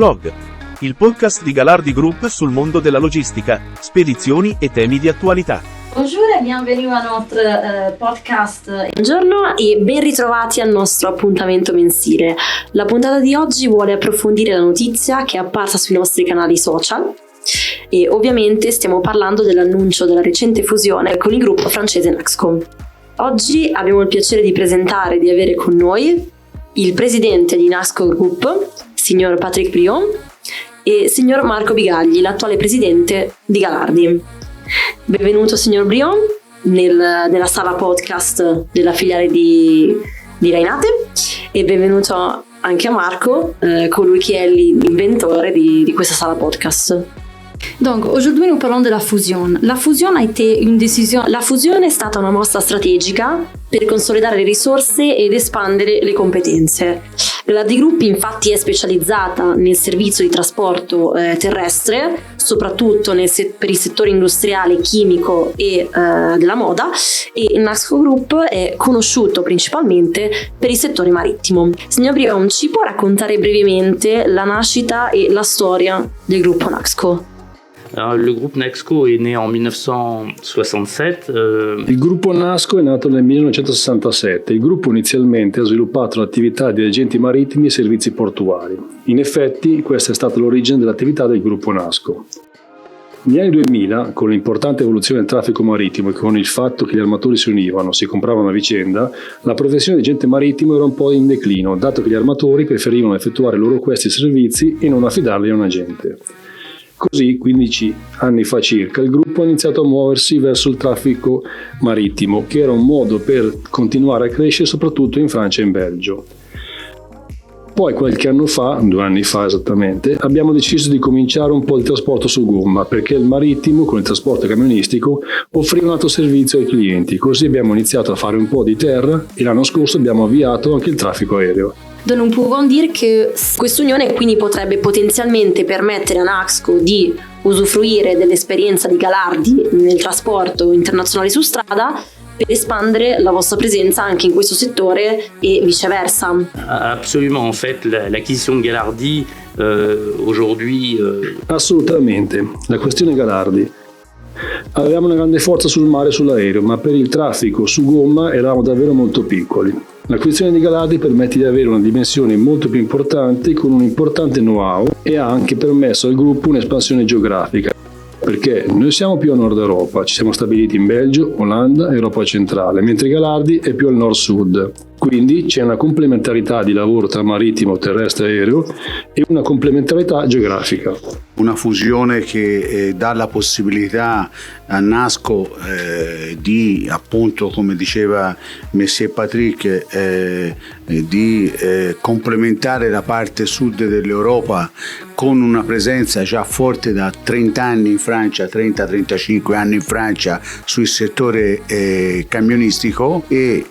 Blog, il podcast di Galardi Group sul mondo della logistica, spedizioni e temi di attualità. Bonjour et bienvenue à notre podcast. Buongiorno e ben ritrovati al nostro appuntamento mensile. La puntata di oggi vuole approfondire la notizia che è apparsa sui nostri canali social e ovviamente stiamo parlando dell'annuncio della recente fusione con il gruppo francese Naxco. Oggi abbiamo il piacere di presentare e di avere con noi il presidente di Naxco Group, signor Patrick Brion, e signor Marco Bigagli, l'attuale presidente di Galardi. Benvenuto signor Brion nella sala podcast della filiale di Rainate et benvenuto anche a Marco, colui che è l'inventore di questa sala podcast. Donc aujourd'hui nous parlons de la fusion. La fusion a été une décision. La fusione è stata una mossa strategica per consolidare le risorse ed espandere le competenze. Galardi Group infatti è specializzata nel servizio di trasporto terrestre, soprattutto per i settori industriale, chimico e della moda, e Naxco Group è conosciuto principalmente per il settore marittimo. Signor Brion, ci può raccontare brevemente la nascita e la storia del gruppo Naxco? Alors, le groupe Naxco è nato nel 1967. Il gruppo Naxco è nato nel 1967. Il gruppo inizialmente ha sviluppato l'attività di agenti marittimi e servizi portuari. In effetti, questa è stata l'origine dell'attività del gruppo Naxco. Negli anni 2000, con l'importante evoluzione del traffico marittimo e con il fatto che gli armatori si univano, si compravano a vicenda, la professione di agente marittimo era un po' in declino, dato che gli armatori preferivano effettuare loro questi servizi e non affidarli a un agente. Così, 15 anni fa circa, il gruppo ha iniziato a muoversi verso il traffico marittimo, che era un modo per continuare a crescere soprattutto in Francia e in Belgio. Poi qualche anno fa, 2 anni fa esattamente, abbiamo deciso di cominciare un po' il trasporto su gomma, perché il marittimo, con il trasporto camionistico, offriva un altro servizio ai clienti. Così abbiamo iniziato a fare un po' di terra e l'anno scorso abbiamo avviato anche il traffico aereo. Donc nous pouvons dire que Quest'unione quindi potrebbe potenzialmente permettere a Naxco di usufruire dell'esperienza di Galardi nel trasporto internazionale su strada per espandere la vostra presenza anche in questo settore e viceversa. Absolument, en fait, l'acquisition de Galardi aujourd'hui. Assolutamente, la questione Galardi. Avevamo una grande forza sul mare e sull'aereo, ma per il traffico su gomma eravamo davvero molto piccoli. L'acquisizione di Galardi permette di avere una dimensione molto più importante con un importante know-how e ha anche permesso al gruppo un'espansione geografica, perché noi siamo più a nord Europa, ci siamo stabiliti in Belgio, Olanda e Europa centrale, mentre Galardi è più al nord-sud. Quindi c'è una complementarità di lavoro tra marittimo, terrestre e aereo e una complementarità geografica. Una fusione che dà la possibilità a Naxco di, appunto, come diceva Messie Patrick, di complementare la parte sud dell'Europa con una presenza già forte da 30 anni in Francia, 30-35 anni in Francia sul settore camionistico e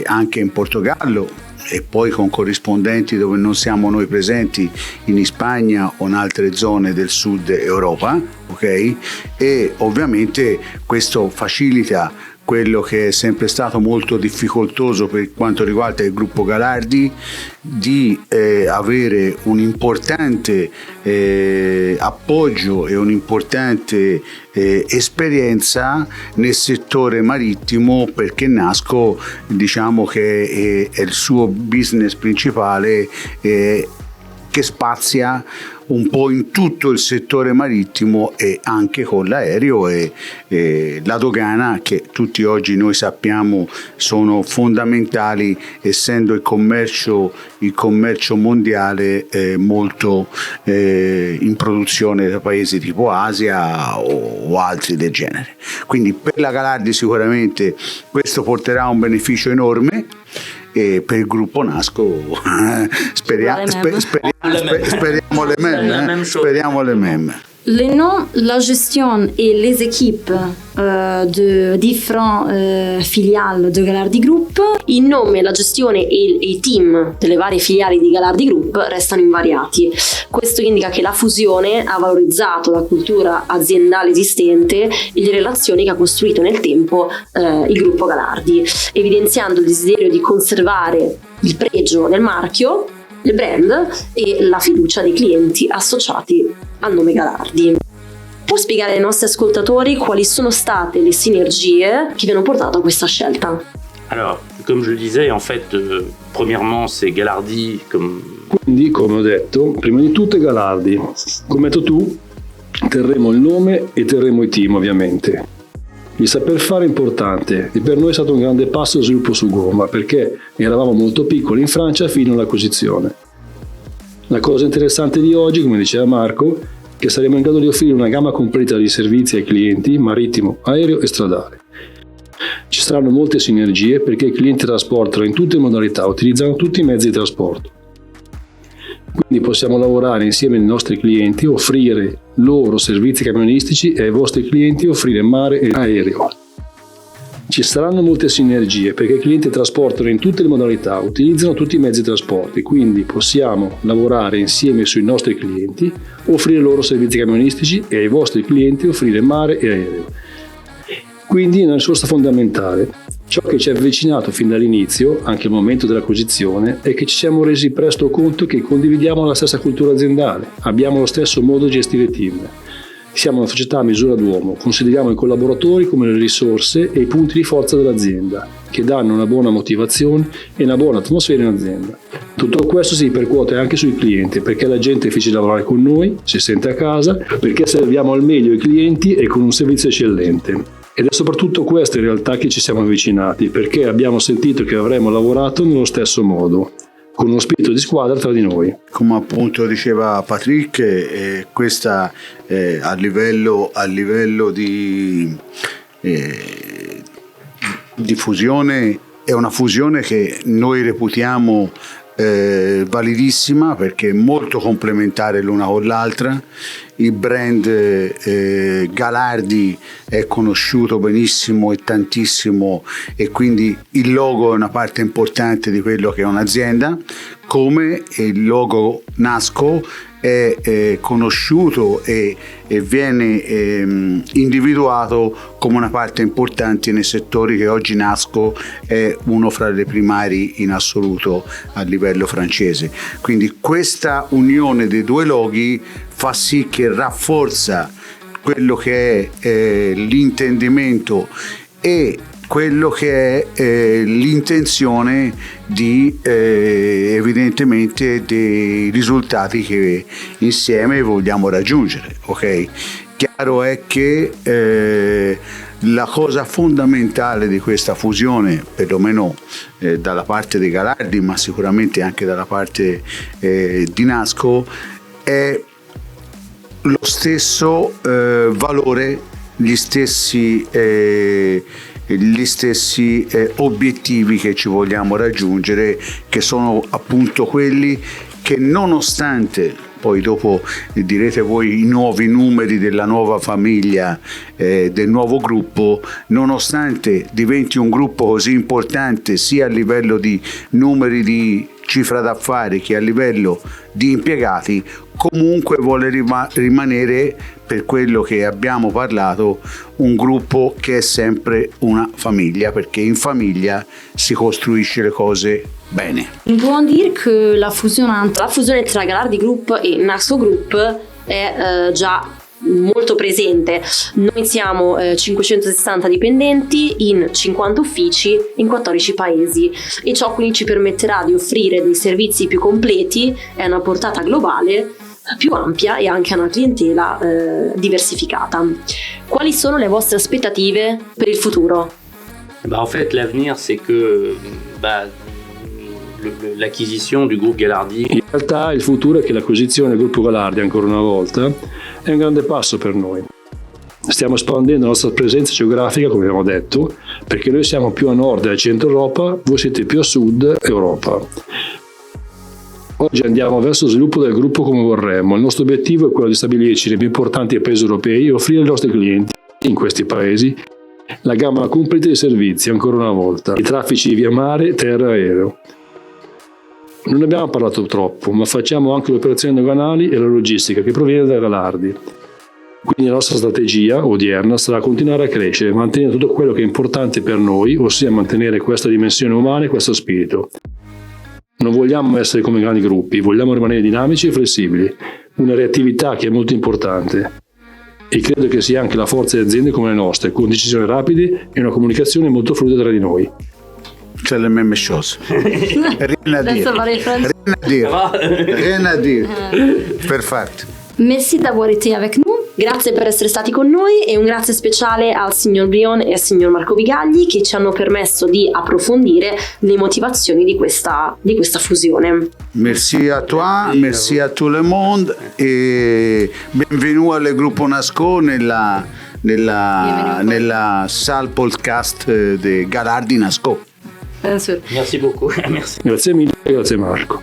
anche in Portogallo e poi con corrispondenti dove non siamo noi presenti in Spagna o in altre zone del sud Europa, ok? E ovviamente questo facilita quello che è sempre stato molto difficoltoso per quanto riguarda il gruppo Galardi, di avere un importante appoggio e un'importante esperienza nel settore marittimo, perché Naxco, diciamo che è il suo business principale che spazia un po' in tutto il settore marittimo e anche con l'aereo e la dogana, che tutti oggi noi sappiamo sono fondamentali, essendo il commercio mondiale molto in produzione da paesi tipo Asia o altri del genere. Quindi per la Galardi sicuramente questo porterà un beneficio enorme. E per il gruppo Naxco speriamo le mêmes. les noms, la gestion et les équipes de différents filiali di Galardi Group. Il nome, la gestione e i team delle varie filiali di Galardi Group restano invariati. Questo indica che la fusione ha valorizzato la cultura aziendale esistente e le relazioni che ha costruito nel tempo il gruppo Galardi, evidenziando il desiderio di conservare il pregio del marchio, del brand e la fiducia dei clienti associati al nome Galardi. Può spiegare ai nostri ascoltatori quali sono state le sinergie che vi hanno portato a questa scelta? Alors, comme je le disais, en fait, premièrement, c'est Galardi comme... Quindi, come ho detto, prima di tutto è Galardi. Come hai detto tu, terremo il nome e terremo i team, ovviamente. Il saper fare è importante e per noi è stato un grande passo di sviluppo su gomma, perché eravamo molto piccoli in Francia fino all'acquisizione. La cosa interessante di oggi, come diceva Marco, è che saremo in grado di offrire una gamma completa di servizi ai clienti, marittimo, aereo e stradale. Ci saranno molte sinergie perché i clienti trasportano in tutte le modalità, utilizzano tutti i mezzi di trasporto. Quindi possiamo lavorare insieme ai nostri clienti, offrire loro servizi camionistici e ai vostri clienti offrire mare e aereo. Ci saranno molte sinergie perché i clienti trasportano in tutte le modalità, utilizzano tutti i mezzi di trasporto, quindi possiamo lavorare insieme sui nostri clienti, offrire loro servizi camionistici e ai vostri clienti offrire mare e aereo. Quindi è una risorsa fondamentale. Ciò che ci ha avvicinato fin dall'inizio, anche al momento dell'acquisizione, è che ci siamo resi presto conto che condividiamo la stessa cultura aziendale, abbiamo lo stesso modo di gestire il team. Siamo una società a misura d'uomo, consideriamo i collaboratori come le risorse e i punti di forza dell'azienda, che danno una buona motivazione e una buona atmosfera in azienda. Tutto questo si ripercuote anche sui clienti, perché la gente è difficile lavorare con noi, si sente a casa, perché serviamo al meglio i clienti e con un servizio eccellente. Ed è soprattutto questa in realtà che ci siamo avvicinati, perché abbiamo sentito che avremmo lavorato nello stesso modo, con uno spirito di squadra tra di noi. Come appunto diceva Patrick, questa a livello di fusione è una fusione che noi reputiamo validissima perché è molto complementare l'una con l'altra. Il brand Galardi è conosciuto benissimo e tantissimo e quindi il logo è una parte importante di quello che è un'azienda, come il logo Nasco è conosciuto e viene individuato come una parte importante nei settori che oggi Nasco è uno fra le primari in assoluto a livello francese. Quindi questa unione dei due loghi fa sì che rafforza quello che è l'intendimento e quello che è l'intenzione di evidentemente dei risultati che insieme vogliamo raggiungere. Ok? Chiaro è che la cosa fondamentale di questa fusione, perlomeno dalla parte dei Galardi, ma sicuramente anche dalla parte di Nasco, è lo stesso valore, gli stessi obiettivi che ci vogliamo raggiungere, che sono appunto quelli che, nonostante poi dopo direte voi i nuovi numeri della nuova famiglia, del nuovo gruppo, nonostante diventi un gruppo così importante sia a livello di numeri di cifra d'affari che a livello di impiegati, comunque vuole rimanere, per quello che abbiamo parlato, un gruppo che è sempre una famiglia, perché in famiglia si costruisce le cose bene. On peut dire que la fusion tra Galardi Group e Nasco Group è già molto presente. Noi siamo 560 dipendenti in 50 uffici in 14 paesi e ciò quindi ci permetterà di offrire dei servizi più completi e una portata globale più ampia e anche a una clientela diversificata. Quali sono le vostre aspettative per il futuro? En fait, l'avenir, c'est que l'acquisition du groupe Galardi. In realtà il futuro è che l'acquisizione del gruppo Galardi, ancora una volta, è un grande passo per noi. Stiamo espandendo la nostra presenza geografica, come abbiamo detto, perché noi siamo più a nord e a centro Europa, voi siete più a sud Europa. Oggi andiamo verso lo sviluppo del gruppo come vorremmo. Il nostro obiettivo è quello di stabilirci nei più importanti paesi europei e offrire ai nostri clienti in questi paesi la gamma completa di servizi, ancora una volta, i traffici via mare, terra e aereo. Non abbiamo parlato troppo, ma facciamo anche le operazioni doganali e la logistica che proviene da Galardi. Quindi la nostra strategia odierna sarà continuare a crescere, mantenere tutto quello che è importante per noi, ossia mantenere questa dimensione umana e questo spirito. Non vogliamo essere come grandi gruppi, vogliamo rimanere dinamici e flessibili, una reattività che è molto importante. E credo che sia anche la forza di aziende come le nostre, con decisioni rapide e una comunicazione molto fluida tra di noi. C'est la même chose. Rien à dire. Rien à dire. Perfetto. Merci d'avoir été avec nous. Grazie per essere stati con noi e un grazie speciale al signor Brion e al signor Marco Bigagli che ci hanno permesso di approfondire le motivazioni di questa fusione. Merci à toi, merci à tout le monde et bienvenue al gruppo Nasco nella salle podcast di Galardi Nasco. Merci beaucoup. Merci. Grazie mille, grazie Marco.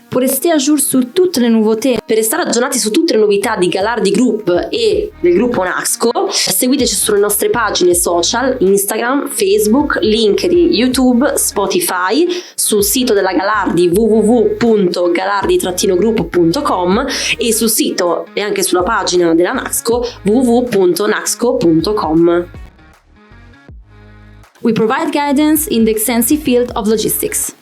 Pour rester à jour su tutte le nouveautés, Per restare aggiornati su tutte le novità di Galardi Group e del gruppo Naxco, seguiteci sulle nostre pagine social, Instagram, Facebook, LinkedIn, YouTube, Spotify, sul sito della Galardi www.galardi-gruppo.com e sul sito e anche sulla pagina della Naxco www.naxco.com. we provide guidance in the extensive field of logistics.